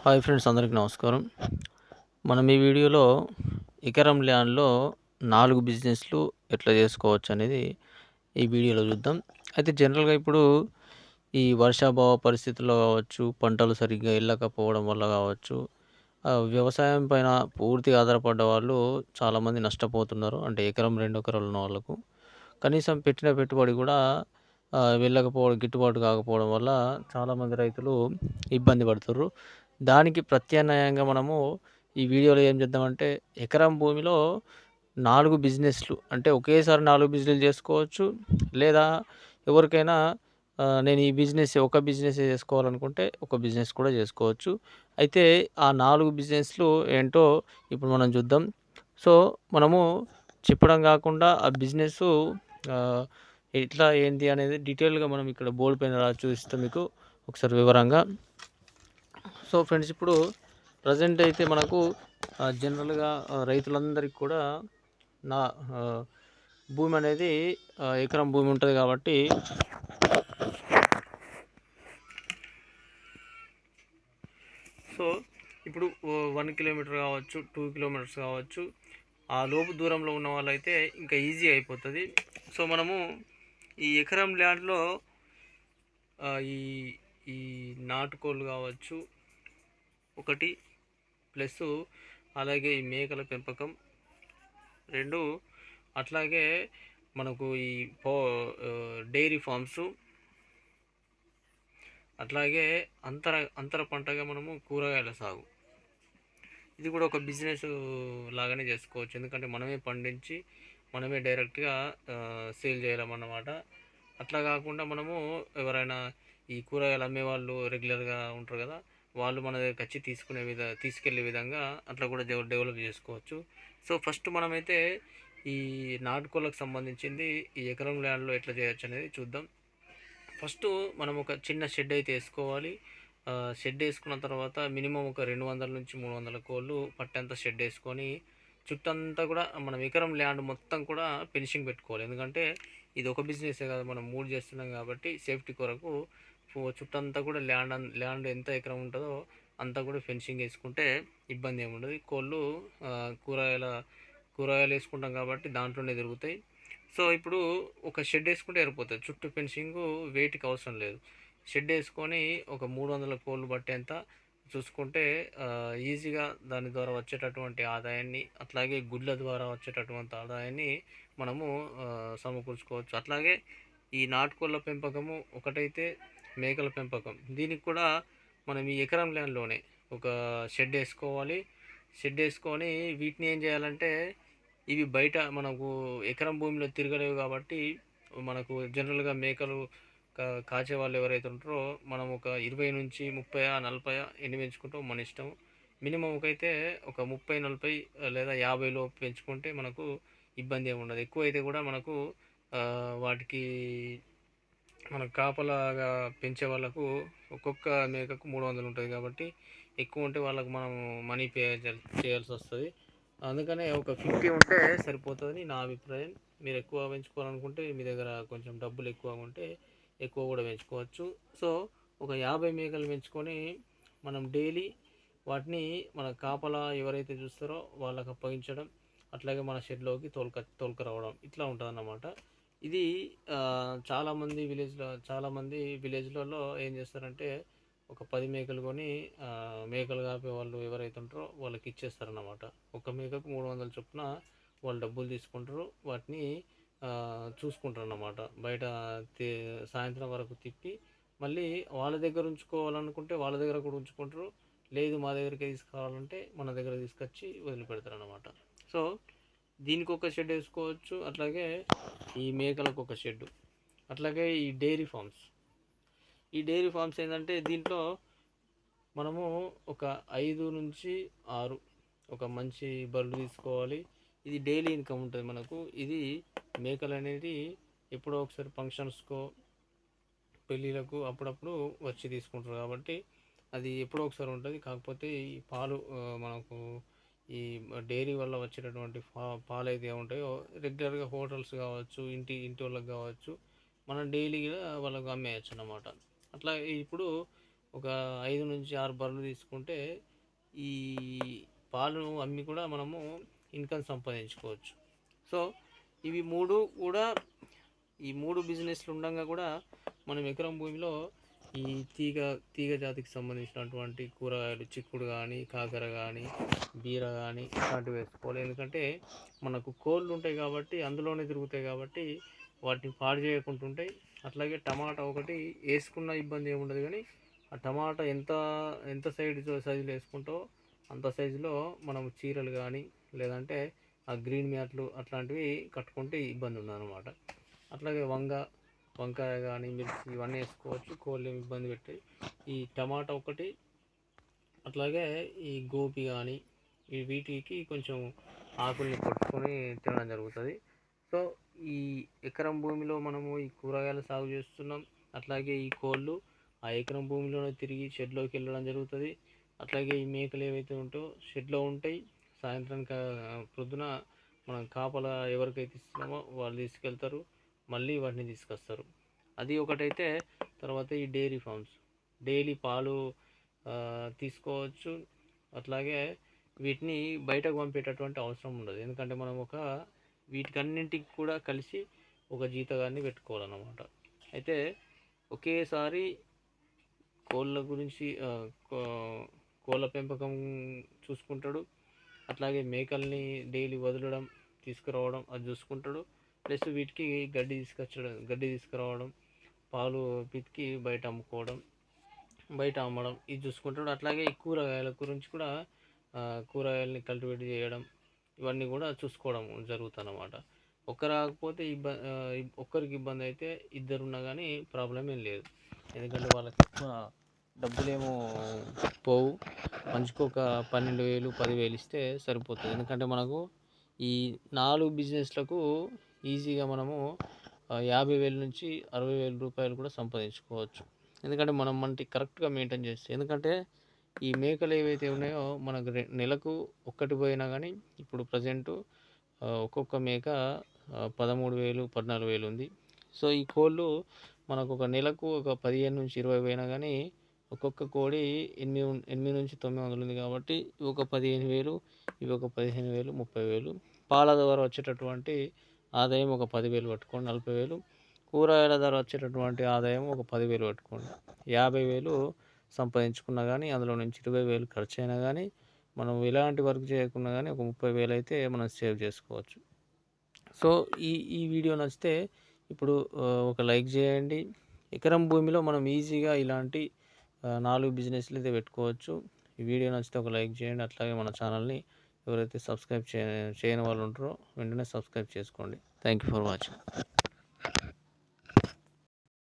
Hi friends, అందరికీ నమస్కారం. మనం ఈ వీడియోలో ఎకరం ల్యాండ్‌లో 4 బిజినెస్‌లు ఎట్లా చేసుకోవచ్చనేది ఈ వీడియోలో చూద్దాం. అయితే జనరల్‌గా ఇప్పుడు ఈ వర్షాభావ పరిస్థితుల్లో కావచ్చు, పంటలు సరిగ్గా ఎళ్ళకపోవడం వల్ల కావచ్చు, వ్యవసాయం పైన పూర్తిగా ఆధారపడ్డ వాళ్ళు చాలామంది నష్టపోతున్నారు. అంటే ఎకరం, 2 ఎకరాలు ఉన్న వాళ్ళకు. కనీసం పెట్టిన పెట్టుబడి కూడా వెళ్ళకపోవడం, గిట్టుబాటు కాకపోవడం వల్ల చాలామంది రైతులు ఇబ్బంది పడుతుర్రు. దానికి ప్రత్యామ్నాయంగా మనము ఈ వీడియోలో ఏం చేద్దామంటే, ఎకరం భూమిలో 4 బిజినెస్‌లు అంటే ఒకేసారి 4 బిజినెస్‌లు చేసుకోవచ్చు. లేదా ఎవరికైనా నేను ఈ బిజినెస్ ఒక బిజినెసే చేసుకోవాలనుకుంటే ఒక బిజినెస్ కూడా చేసుకోవచ్చు. అయితే ఆ 4 బిజినెస్‌లు ఏంటో ఇప్పుడు మనం చూద్దాం. సో, మనము చెప్పడం కాకుండా ఆ బిజినెసు ఆహ్, ఎట్లా ఏంటి అనేది డీటెయిల్‌గా మనం ఇక్కడ బోర్డ్ పైన రాసి చూపిస్తా మీకు ఒకసారి వివరంగా. సో ఫ్రెండ్స్, ఇప్పుడు ప్రజెంట్ అయితే మనకు జనరల్‌గా రైతులందరికీ కూడా నా ఆహ్, భూమి అనేది ఎకరం భూమి ఉంటది కాబట్టి సో ఇప్పుడు 1 కిలోమీటర్ కావచ్చు, 2 కిలోమీటర్స్ కావచ్చు, ఆ లోపు దూరంలో ఉన్న వాళ్ళైతే ఇంకా ఈజీ అయిపోతది. సో మనము ఈ ఎకరం ల్యాండ్‌లో ఈ ఈ నాటుకోళ్ళు కావచ్చు ఒకటి, ప్లస్సు అలాగే ఈ మేకల పెంపకం 2, అట్లాగే మనకు ఈ డైరీ ఫార్మ్స్, అట్లాగే అంతర పంటగా మనము కూరగాయల సాగు, ఇది కూడా ఒక బిజినెస్ లాగానే చేసుకోవచ్చు. ఎందుకంటే మనమే పండించి మనమే డైరెక్ట్గా సేల్ చేయలేమన్నమాట. అట్లా కాకుండా మనము ఎవరైనా ఈ కూరగాయలు అమ్మేవాళ్ళు రెగ్యులర్గా ఉంటారు కదా, వాళ్ళు మన దగ్గరికి వచ్చి తీసుకెళ్లే విధంగా అట్లా కూడా డెవలప్ చేసుకోవచ్చు. సో ఫస్ట్ మనమైతే ఈ నాటుకోళ్ళకు సంబంధించింది ఈ ఎకరం ల్యాండ్లో ఎట్లా చేయొచ్చు అనేది చూద్దాం. ఫస్ట్ మనం ఒక చిన్న షెడ్ అయితే వేసుకోవాలి. షెడ్ వేసుకున్న తర్వాత మినిమం ఒక 200-300 కోళ్ళు పట్టేంత షెడ్ వేసుకొని చుట్టంతా కూడా మనం ఎకరం ల్యాండ్ మొత్తం కూడా ఫినిషింగ్ పెట్టుకోవాలి. ఎందుకంటే ఇది ఒక బిజినెసే కాదు, మనం 3 చేస్తున్నాం కాబట్టి సేఫ్టీ కొరకు చుట్టంతా కూడా ల్యాండ్ ఎంత ఎకరం ఉంటుందో అంతా కూడా ఫెన్సింగ్ వేసుకుంటే ఇబ్బంది ఏమి ఉండదు. కోళ్ళు ఆ, కూరగాయల కూరగాయలు వేసుకుంటాం కాబట్టి దాంట్లోనే తిరుగుతాయి. సో ఇప్పుడు ఒక షెడ్ వేసుకుంటే సరిపోతుంది, చుట్టూ ఫెన్సింగ్ వెయిట్కి అవసరం లేదు. షెడ్ వేసుకొని ఒక 300 కోళ్ళు పట్టేంత చూసుకుంటే ఈజీగా దాని ద్వారా వచ్చేటటువంటి ఆదాయాన్ని, అట్లాగే గుడ్ల ద్వారా వచ్చేటటువంటి ఆదాయాన్ని మనము సమకూర్చుకోవచ్చు. అట్లాగే ఈ నాటుకోళ్ళ పెంపకము ఒకటైతే మేకల పెంపకం, దీనికి కూడా మనం ఈ ఎకరం ల్యాండ్లోనే ఒక షెడ్ వేసుకోవాలి. షెడ్ వేసుకొని వీటిని ఏం చేయాలంటే, ఇవి బయట మనకు ఎకరం భూమిలో తిరగలేవు కాబట్టి మనకు జనరల్గా మేకలు కాచే వాళ్ళు ఎవరైతే ఉంటారో మనం ఒక 20-30 40 ఎన్ని పెంచుకుంటాం మన ఇష్టం. మినిమం అయితే ఒక 30-40 లేదా 50 లోపు పెంచుకుంటే మనకు ఇబ్బంది ఏమి ఉండదు. ఎక్కువ అయితే కూడా మనకు వాటికి మనకు కాపలాగా పెంచే వాళ్ళకు ఒక్కొక్క మేకకు 300 ఉంటుంది కాబట్టి ఎక్కువ ఉంటే వాళ్ళకు మనం మనీ పే చేయాల్సి వస్తుంది. అందుకనే ఒక 50 ఉంటే సరిపోతుందని నా అభిప్రాయం. మీరు ఎక్కువ పెంచుకోవాలనుకుంటే మీ దగ్గర కొంచెం డబ్బులు ఎక్కువ ఉంటే ఎక్కువ కూడా పెంచుకోవచ్చు. సో ఒక 50 మేకలు పెంచుకొని మనం డైలీ వాటిని మన కాపలా ఎవరైతే చూస్తారో వాళ్ళకి అప్పగించడం, అట్లాగే మన షెడ్లోకి తోలుక రావడం ఇట్లా ఉంటుందన్నమాట. ఇది చాలామంది విలేజ్లలో ఏం చేస్తారంటే ఒక 10 మేకలు కొని మేకలు కాపే వాళ్ళు ఎవరైతే ఉంటారో వాళ్ళకి ఇచ్చేస్తారన్నమాట. ఒక మేకకు 300 చొప్పున వాళ్ళు డబ్బులు తీసుకుంటారు. వాటిని చూసుకుంటారు అన్నమాట. బయట సాయంత్రం వరకు తిప్పి మళ్ళీ వాళ్ళ దగ్గర ఉంచుకోవాలనుకుంటే వాళ్ళ దగ్గర కూడా ఉంచుకుంటారు. లేదు మా దగ్గరికి తీసుకురావాలంటే మన దగ్గర తీసుకొచ్చి వదిలిపెడతారు అన్నమాట. సో దీనికి ఒక షెడ్ వేసుకోవచ్చు, అట్లాగే ఈ మేకలకు ఒక షెడ్, అట్లాగే ఈ డైరీ ఫార్మ్స్ ఏంటంటే దీంట్లో మనము ఒక 5-6 ఒక మంచి బర్రెలు తీసుకోవాలి. ఇది డైలీ ఇన్కమ్ ఉంటుంది మనకు. ఇది మేకలు అనేది ఎప్పుడో ఒకసారి ఫంక్షన్స్కో పెళ్ళిళ్ళకు అప్పుడప్పుడు వచ్చి తీసుకుంటారు కాబట్టి అది ఎప్పుడో ఒకసారి ఉంటుంది. కాకపోతే ఈ పాలు మనకు ఈ డైరీ వల్ల వచ్చేటటువంటి పాలు అయితే ఏముంటాయో రెగ్యులర్గా హోటల్స్ కావచ్చు, ఇంటి వాళ్ళకి కావచ్చు, మనం డైలీగా వాళ్ళకు అమ్మేయచ్చు అన్నమాట. అట్లా ఇప్పుడు ఒక 5-6 బర్రెలు తీసుకుంటే ఈ పాలు అమ్మి కూడా మనము ఇన్కమ్ సంపాదించుకోవచ్చు. సో ఇవి 3 కూడా, ఈ 3 బిజినెస్లు ఉండగా కూడా మనం ఎకరం భూమిలో ఈ తీగ జాతికి సంబంధించినటువంటి కూరగాయలు, చిక్కుడు కానీ, కాకర కానీ, బీర కానీ ఇట్లాంటివి వేసుకోవాలి. ఎందుకంటే మనకు కోళ్ళు ఉంటాయి కాబట్టి అందులోనే తిరుగుతాయి కాబట్టి వాటిని పాడు చేయకుండా ఉంటాయి. అట్లాగే టమాటా ఒకటి వేసుకున్న ఇబ్బంది ఏముండదు, కానీ ఆ టమాటా ఎంత ఎంత సైజులో వేసుకుంటావో అంత సైజులో మనం చీరలు కానీ లేదంటే ఆ గ్రీన్ మ్యాట్లు అట్లాంటివి కట్టుకుంటే ఇబ్బంది ఉండదన్నమాట. అట్లాగే వంకాయ కానీ, మిర్చి ఇవన్నీ వేసుకోవచ్చు. కోళ్ళు ఏమి ఇబ్బంది పెట్టాయి. ఈ టమాటా ఒకటి, అట్లాగే ఈ గోపి కానీ వీటికి కొంచెం ఆకుల్ని కొట్టుకొని తినడం జరుగుతుంది. సో ఈ ఎకరం భూమిలో మనము ఈ కూరగాయలు సాగు చేస్తున్నాం. అట్లాగే ఈ కోళ్ళు ఆ ఎకరం భూమిలోనే తిరిగి షెడ్లోకి వెళ్ళడం జరుగుతుంది. అట్లాగే ఈ మేకలు ఏవైతే ఉంటాయో షెడ్లో ఉంటాయి. సాయంత్రానికి ప్రొద్దున మనం కాపలా ఎవరికైతే ఇస్తున్నామో వాళ్ళు తీసుకెళ్తారు, మళ్ళీ వాటిని తీసుకొస్తారు. అది ఒకటైతే తర్వాత ఈ డైరీ ఫార్మ్స్ డైలీ పాలు తీసుకోవచ్చు. అట్లాగే వీటిని బయటకు పంపేటటువంటి అవసరం ఉండదు. ఎందుకంటే మనం వీటికన్నింటికి కూడా కలిసి ఒక జీతగాన్ని పెట్టుకోవాలన్నమాట. అయితే ఒకేసారి కోళ్ళ గురించి కోళ్ళ పెంపకం చూసుకుంటాడు. అట్లాగే మేకల్ని డైలీ వదలడం, తీసుకురావడం అది చూసుకుంటాడు. ప్లస్ వీటికి గడ్డి తీసుకురావడం, పాలు పితికి బయట అమ్మడం ఇది చూసుకుంటాడు. అట్లాగే ఈ కూరగాయల గురించి కూడా కూరగాయలని కల్టివేట్ చేయడం ఇవన్నీ కూడా చూసుకోవడం జరుగుతుందన్నమాట. రాకపోతే ఒక్కరికి ఇబ్బంది అయితే ఇద్దరున్నా కానీ ప్రాబ్లం ఏం లేదు. ఎందుకంటే వాళ్ళకి ఎక్కువ డబ్బులేమో పోవు. మంచికి ఒక 12,000 10,000 ఇస్తే సరిపోతుంది. ఎందుకంటే మనకు ఈ 4 బిజినెస్లకు ఈజీగా మనము 50,000 నుంచి 60,000 రూపాయలు కూడా సంపాదించుకోవచ్చు. ఎందుకంటే మనం కరెక్ట్గా మెయింటైన్ చేస్తే. ఎందుకంటే ఈ మేకలు ఏవైతే ఉన్నాయో మనకు నెలకు ఒక్కటి పోయినా కానీ ఇప్పుడు ప్రజెంటు ఒక్కొక్క మేక 13,000 14,000 ఉంది. సో ఈ కోళ్ళు మనకు ఒక నెలకు ఒక 15 నుంచి 20 పోయినా కానీ ఒక్కొక్క కోడి 8 నుంచి 900 ఉంది కాబట్టి ఇవి ఒక 15,000, ఇవి ఒక 15,000, 30,000. పాల ద్వారా వచ్చేటటువంటి ఆదాయం ఒక 10,000 పట్టుకోండి, 40,000. కూరగాయల ద్వారా వచ్చేటటువంటి ఆదాయం ఒక 10,000 పట్టుకోండి, 50,000 సంపాదించుకున్నా కానీ అందులో నుంచి 20,000 ఖర్చు అయినా కానీ మనం ఎలాంటి వర్క్ చేయకుండా కానీ ఒక 30,000 అయితే మనం సేవ్ చేసుకోవచ్చు. సో ఈ వీడియో నచ్చితే ఇప్పుడు ఒక లైక్ చేయండి. ఎకరం భూమిలో మనం ఈజీగా ఇలాంటి 4 బిజినెస్లు అయితే పెట్టుకోవచ్చు. ఈ వీడియో నచ్చితే ఒక లైక్ చేయండి. అట్లాగే మన ఛానల్ని ఎవరైతే సబ్స్క్రైబ్ చేయని వాళ్ళు ఉంటారో వెంటనే సబ్స్క్రైబ్ చేసుకోండి. Thank you for watching.